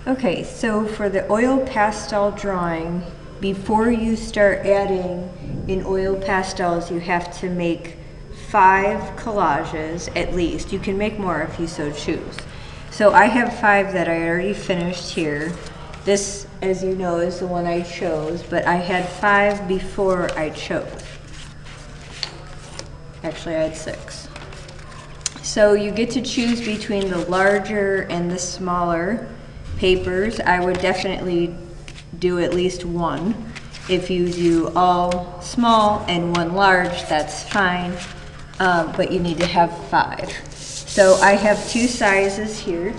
Okay, so for the oil pastel drawing, before you start adding in oil pastels, you have to make 5 collages at least. You can make more if you so choose. So I have 5 that I already finished here. This, as you know, is the one I chose, but I had 5 before I chose. Actually, I had 6. So you get to choose between the larger and the smaller papers. I would definitely do at least one. If you do all small and one large, that's fine, but you need to have 5. So I have 2 sizes here,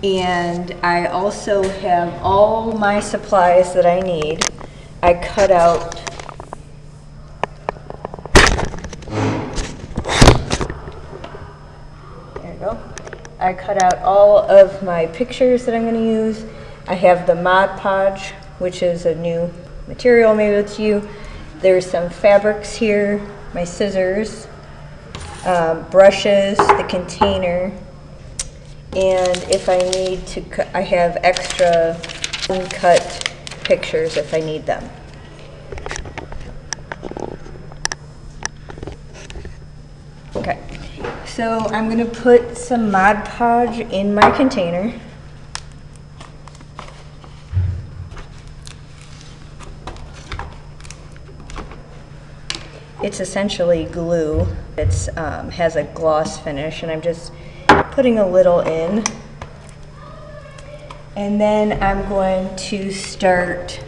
and I also have all my supplies that I need. I cut out I cut out all of my pictures that I'm going to use. I have the Mod Podge, which is a new material, maybe it's you. There's some fabrics here, my scissors, brushes, the container, and if I need to cut, I have extra uncut pictures if I need them. Okay. So I'm going to put some Mod Podge in my container. It's essentially glue. It has a gloss finish, and I'm just putting a little in. And then I'm going to start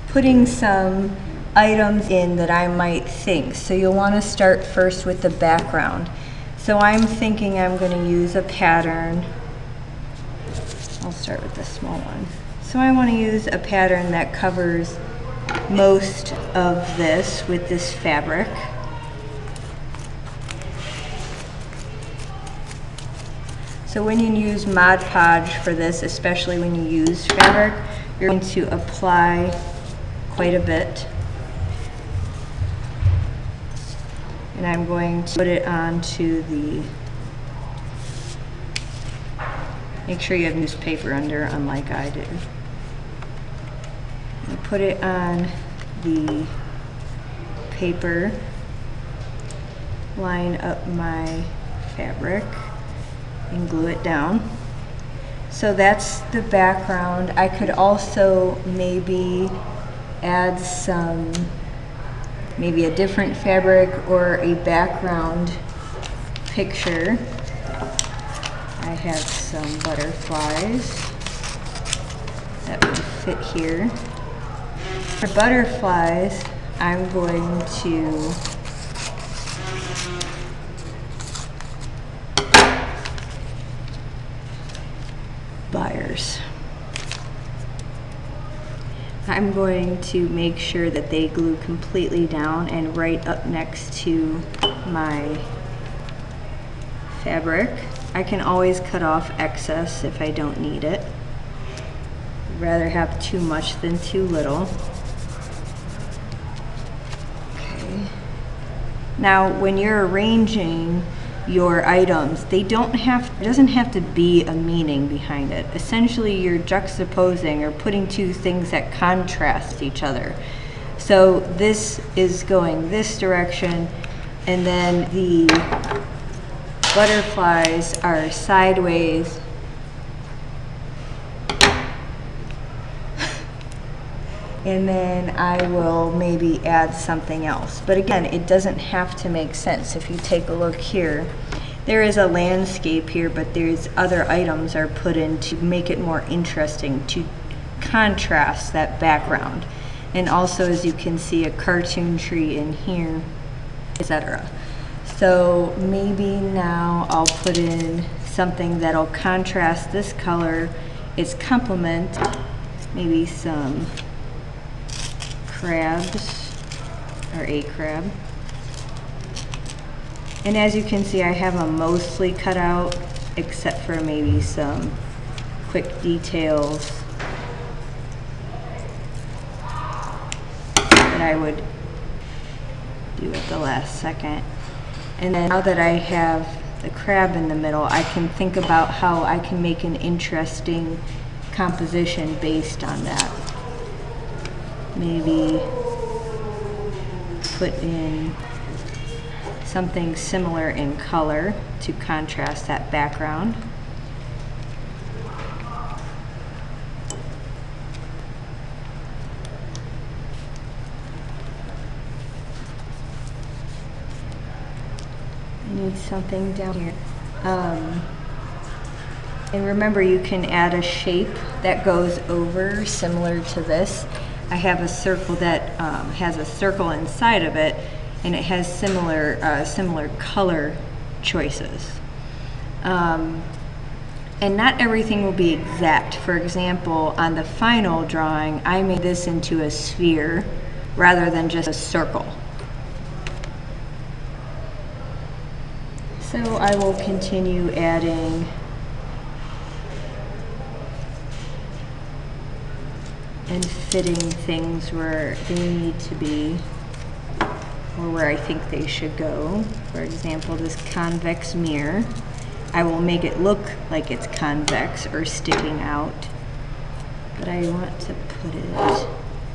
putting some items in that I might think. So you'll want to start first with the background. So I'm thinking I'm going to use a pattern. I'll start with the small one. So I want to use a pattern that covers most of this with this fabric. So when you use Mod Podge for this, especially when you use fabric, you're going to apply quite a bit. And I'm going to put it onto the, make sure you have newspaper under, unlike I do. I put it on the paper, line up my fabric, and glue it down. So that's the background. I could also maybe add some, maybe a different fabric or a background picture. I have some butterflies that would fit here. For butterflies, I'm going to buyers. I'm going to make sure that they glue completely down and right up next to my fabric. I can always cut off excess if I don't need it. I'd rather have too much than too little. Okay. Now, when you're arranging your items, it doesn't have to be a meaning behind it. Essentially, you're juxtaposing or putting two things that contrast each other. So this is going this direction, and then the butterflies are sideways. And then I will maybe add something else. But again, it doesn't have to make sense. If you take a look here, there is a landscape here, but there's other items are put in to make it more interesting, to contrast that background. And also, as you can see, a cartoon tree in here, etc. So maybe now I'll put in something that'll contrast this color, its complement, maybe some crabs, or a crab. And as you can see, I have them mostly cut out, except for maybe some quick details that I would do at the last second. And then now that I have the crab in the middle, I can think about how I can make an interesting composition based on that. Maybe put in something similar in color to contrast that background. I need something down here. And remember, you can add a shape that goes over similar to this. I have a circle that has a circle inside of it, and it has similar color choices. And not everything will be exact. For example, on the final drawing, I made this into a sphere rather than just a circle. So I will continue adding and fitting things where they need to be, or where I think they should go. For example, this convex mirror, I will make it look like it's convex or sticking out, but I want to put it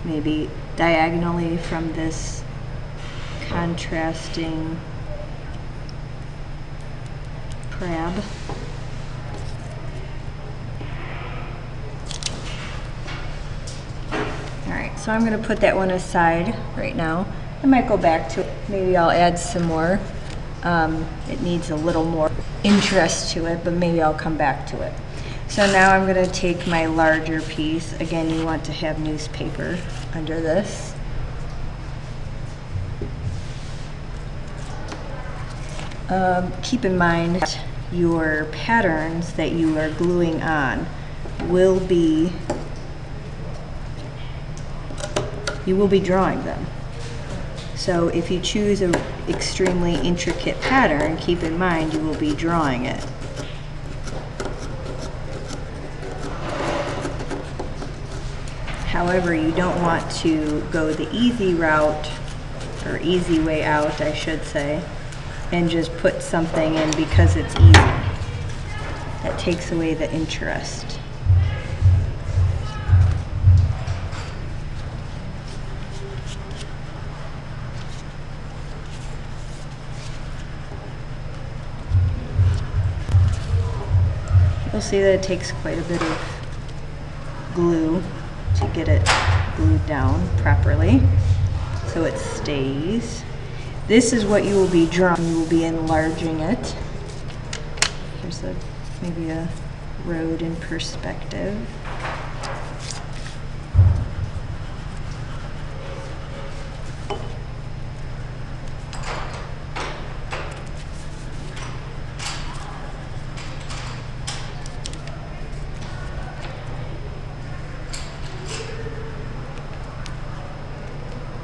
maybe diagonally from this contrasting crab. Alright, so I'm going to put that one aside right now. I might go back to it. Maybe I'll add some more. It needs a little more interest to it, but maybe I'll come back to it. So now I'm going to take my larger piece. Again, you want to have newspaper under this. Keep in mind that your patterns that you are gluing on will be, you will be drawing them. So if you choose an extremely intricate pattern, keep in mind you will be drawing it. However, you don't want to go the easy route, or easy way out, I should say, and just put something in because it's easy. That takes away the interest. You'll see that it takes quite a bit of glue to get it glued down properly so it stays. This is what you will be drawing. You will be enlarging it. Here's maybe a road in perspective.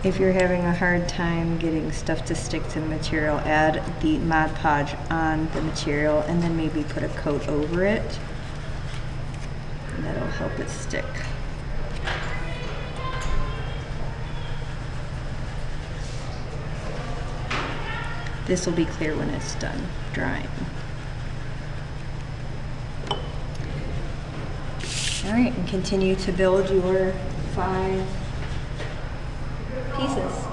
If you're having a hard time getting stuff to stick to the material, add the Mod Podge on the material and then maybe put a coat over it. And that'll help it stick. This will be clear when it's done drying. Alright, and continue to build your 5 pieces.